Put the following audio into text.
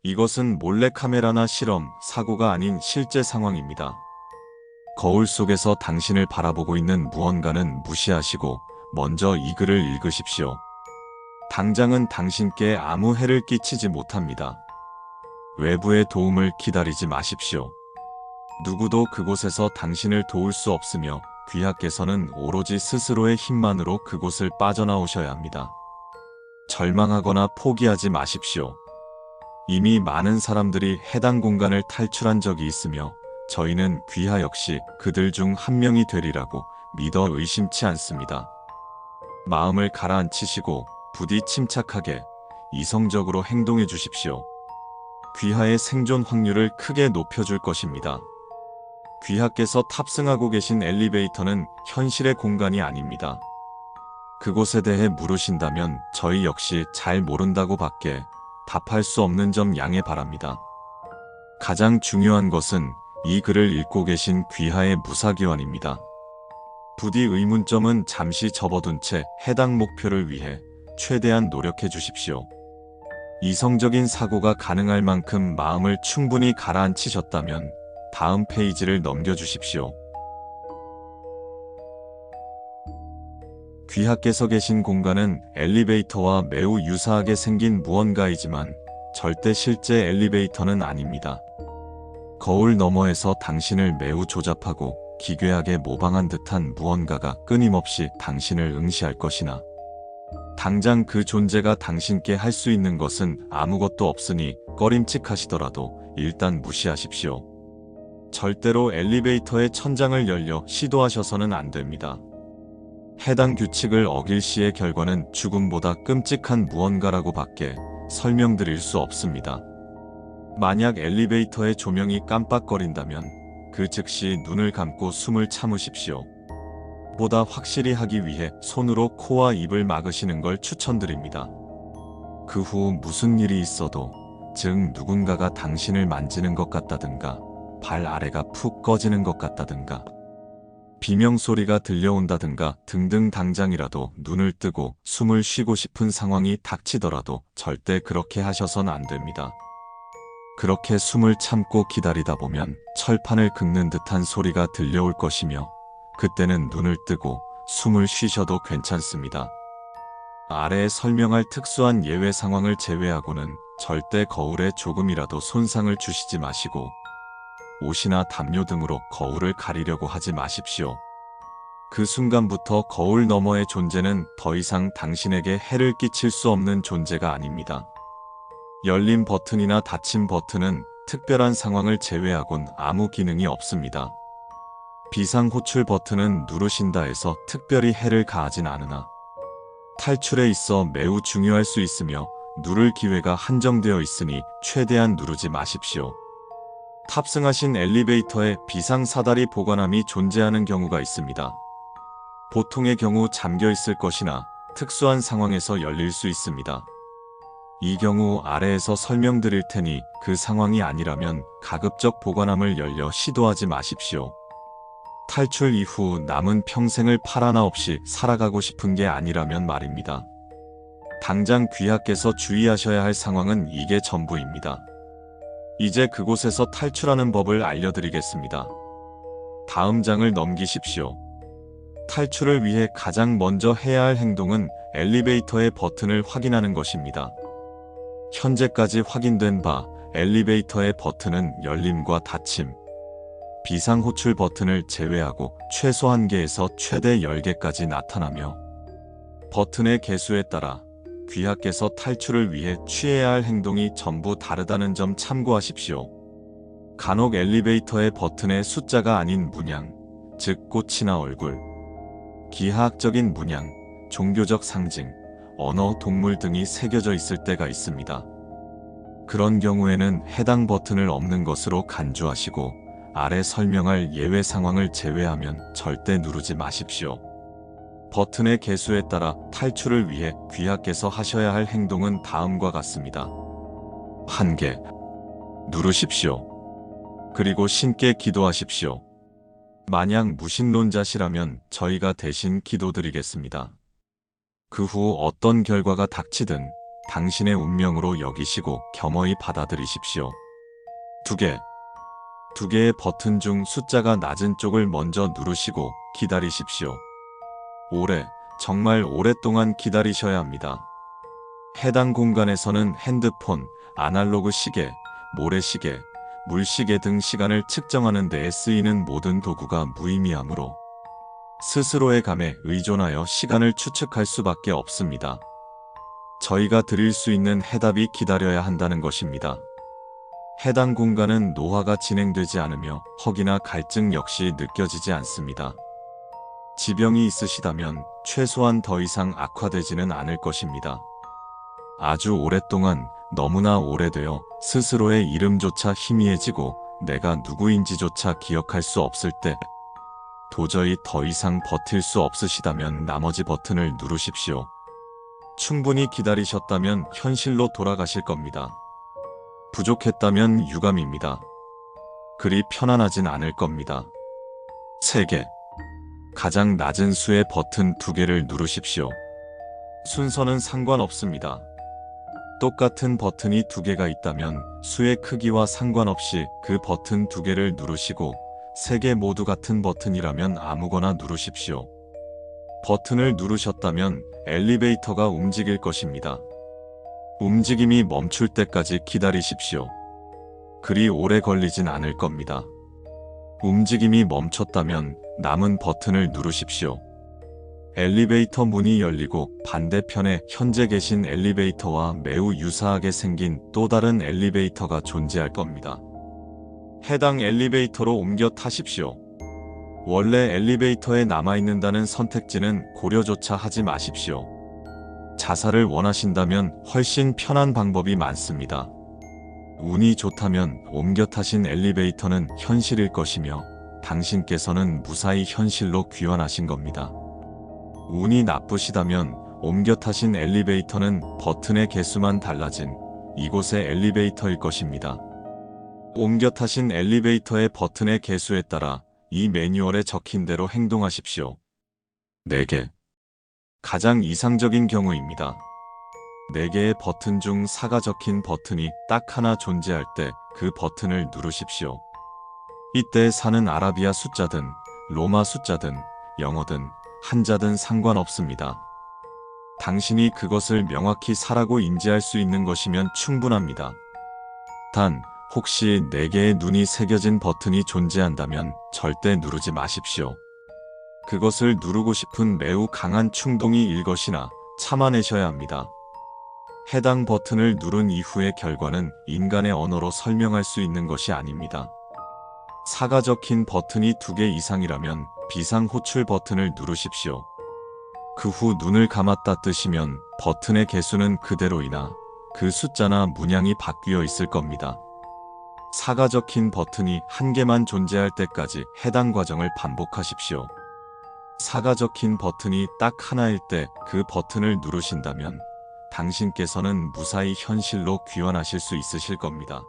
이것은 몰래카메라나 실험, 사고가 아닌 실제 상황입니다. 거울 속에서 당신을 바라보고 있는 무언가는 무시하시고 먼저 이 글을 읽으십시오. 당장은 당신께 아무 해를 끼치지 못합니다. 외부의 도움을 기다리지 마십시오. 누구도 그곳에서 당신을 도울 수 없으며 귀하께서는 오로지 스스로의 힘만으로 그곳을 빠져나오셔야 합니다. 절망하거나 포기하지 마십시오. 이미 많은 사람들이 해당 공간을 탈출한 적이 있으며 저희는 귀하 역시 그들 중 한 명이 되리라고 믿어 의심치 않습니다. 마음을 가라앉히시고 부디 침착하게 이성적으로 행동해 주십시오. 귀하의 생존 확률을 크게 높여줄 것입니다. 귀하께서 탑승하고 계신 엘리베이터는 현실의 공간이 아닙니다. 그곳에 대해 물으신다면 저희 역시 잘 모른다고 밖에 답할 수 없는 점 양해 바랍니다. 가장 중요한 것은 이 글을 읽고 계신 귀하의 무사기원입니다. 부디 의문점은 잠시 접어둔 채 해당 목표를 위해 최대한 노력해 주십시오. 이성적인 사고가 가능할 만큼 마음을 충분히 가라앉히셨다면 다음 페이지를 넘겨주십시오. 귀하께서 계신 공간은 엘리베이터와 매우 유사하게 생긴 무언가이지만 절대 실제 엘리베이터는 아닙니다. 거울 너머에서 당신을 매우 조잡하고 기괴하게 모방한 듯한 무언가가 끊임없이 당신을 응시할 것이나 당장 그 존재가 당신께 할 수 있는 것은 아무것도 없으니 꺼림칙하시더라도 일단 무시하십시오. 절대로 엘리베이터의 천장을 열려 시도하셔서는 안 됩니다. 해당 규칙을 어길 시의 결과는 죽음보다 끔찍한 무언가라고 밖에 설명드릴 수 없습니다. 만약 엘리베이터의 조명이 깜빡거린다면 그 즉시 눈을 감고 숨을 참으십시오. 보다 확실히 하기 위해 손으로 코와 입을 막으시는 걸 추천드립니다. 그 후 무슨 일이 있어도, 즉 누군가가 당신을 만지는 것 같다든가 발 아래가 푹 꺼지는 것 같다든가 비명소리가 들려온다든가 등등 당장이라도 눈을 뜨고 숨을 쉬고 싶은 상황이 닥치더라도 절대 그렇게 하셔선 안 됩니다. 그렇게 숨을 참고 기다리다 보면 철판을 긁는 듯한 소리가 들려올 것이며 그때는 눈을 뜨고 숨을 쉬셔도 괜찮습니다. 아래에 설명할 특수한 예외 상황을 제외하고는 절대 거울에 조금이라도 손상을 주시지 마시고 옷이나 담요 등으로 거울을 가리려고 하지 마십시오. 그 순간부터 거울 너머의 존재는 더 이상 당신에게 해를 끼칠 수 없는 존재가 아닙니다. 열린 버튼이나 닫힌 버튼은 특별한 상황을 제외하곤 아무 기능이 없습니다. 비상호출 버튼은 누르신다 해서 특별히 해를 가하진 않으나 탈출에 있어 매우 중요할 수 있으며 누를 기회가 한정되어 있으니 최대한 누르지 마십시오. 탑승하신 엘리베이터에 비상사다리 보관함이 존재하는 경우가 있습니다. 보통의 경우 잠겨 있을 것이나 특수한 상황에서 열릴 수 있습니다. 이 경우 아래에서 설명드릴 테니 그 상황이 아니라면 가급적 보관함을 열려 시도하지 마십시오. 탈출 이후 남은 평생을 팔 하나 없이 살아가고 싶은 게 아니라면 말입니다. 당장 귀하께서 주의하셔야 할 상황은 이게 전부입니다. 이제 그곳에서 탈출하는 법을 알려드리겠습니다. 다음 장을 넘기십시오. 탈출을 위해 가장 먼저 해야 할 행동은 엘리베이터의 버튼을 확인하는 것입니다. 현재까지 확인된 바 엘리베이터의 버튼은 열림과 닫힘, 비상호출 버튼을 제외하고 최소 1개에서 최대 10개까지 나타나며 버튼의 개수에 따라 귀하께서 탈출을 위해 취해야 할 행동이 전부 다르다는 점 참고하십시오. 간혹 엘리베이터의 버튼의 숫자가 아닌 문양, 즉 꽃이나 얼굴, 기하학적인 문양, 종교적 상징, 언어, 동물 등이 새겨져 있을 때가 있습니다. 그런 경우에는 해당 버튼을 없는 것으로 간주하시고 아래 설명할 예외 상황을 제외하면 절대 누르지 마십시오. 버튼의 개수에 따라 탈출을 위해 귀하께서 하셔야 할 행동은 다음과 같습니다. 1개. 누르십시오. 그리고 신께 기도하십시오. 만약 무신론자시라면 저희가 대신 기도드리겠습니다. 그 후 어떤 결과가 닥치든 당신의 운명으로 여기시고 겸허히 받아들이십시오. 2개. 2개의 버튼 중 숫자가 낮은 쪽을 먼저 누르시고 기다리십시오. 오래, 정말 오랫동안 기다리셔야 합니다. 해당 공간에서는 핸드폰, 아날로그 시계, 모래시계, 물시계 등 시간을 측정하는 데에 쓰이는 모든 도구가 무의미하므로 스스로의 감에 의존하여 시간을 추측할 수밖에 없습니다. 저희가 드릴 수 있는 해답이 기다려야 한다는 것입니다. 해당 공간은 노화가 진행되지 않으며 허기나 갈증 역시 느껴지지 않습니다. 지병이 있으시다면 최소한 더 이상 악화되지는 않을 것입니다. 아주 오랫동안 너무나 오래되어 스스로의 이름조차 희미해지고 내가 누구인지조차 기억할 수 없을 때 도저히 더 이상 버틸 수 없으시다면 나머지 버튼을 누르십시오. 충분히 기다리셨다면 현실로 돌아가실 겁니다. 부족했다면 유감입니다. 그리 편안하진 않을 겁니다. 3개. 가장 낮은 수의 버튼 2개를 누르십시오. 순서는 상관없습니다. 똑같은 버튼이 2개가 있다면 수의 크기와 상관없이 그 버튼 2개를 누르시고 3개 모두 같은 버튼이라면 아무거나 누르십시오. 버튼을 누르셨다면 엘리베이터가 움직일 것입니다. 움직임이 멈출 때까지 기다리십시오. 그리 오래 걸리진 않을 겁니다. 움직임이 멈췄다면 남은 버튼을 누르십시오. 엘리베이터 문이 열리고 반대편에 현재 계신 엘리베이터와 매우 유사하게 생긴 또 다른 엘리베이터가 존재할 겁니다. 해당 엘리베이터로 옮겨 타십시오. 원래 엘리베이터에 남아있는다는 선택지는 고려조차 하지 마십시오. 자살을 원하신다면 훨씬 편한 방법이 많습니다. 운이 좋다면 옮겨 타신 엘리베이터는 현실일 것이며 당신께서는 무사히 현실로 귀환하신 겁니다. 운이 나쁘시다면 옮겨 타신 엘리베이터는 버튼의 개수만 달라진 이곳의 엘리베이터일 것입니다. 옮겨 타신 엘리베이터의 버튼의 개수에 따라 이 매뉴얼에 적힌 대로 행동하십시오. 4개. 가장 이상적인 경우입니다. 4개의 버튼 중 4가 적힌 버튼이 딱 하나 존재할 때 그 버튼을 누르십시오. 이때 4는 아라비아 숫자든 로마 숫자든 영어든 한자든 상관없습니다. 당신이 그것을 명확히 4라고 인지할 수 있는 것이면 충분합니다. 단, 혹시 4개의 눈이 새겨진 버튼이 존재한다면 절대 누르지 마십시오. 그것을 누르고 싶은 매우 강한 충동이 일 것이나 참아내셔야 합니다. 해당 버튼을 누른 이후의 결과는 인간의 언어로 설명할 수 있는 것이 아닙니다. 4가 적힌 버튼이 2개 이상이라면 비상호출 버튼을 누르십시오. 그 후 눈을 감았다 뜨시면 버튼의 개수는 그대로이나 그 숫자나 문양이 바뀌어 있을 겁니다. 4가 적힌 버튼이 1개만 존재할 때까지 해당 과정을 반복하십시오. 4가 적힌 버튼이 딱 하나일 때 그 버튼을 누르신다면 당신께서는 무사히 현실로 귀환하실 수 있으실 겁니다.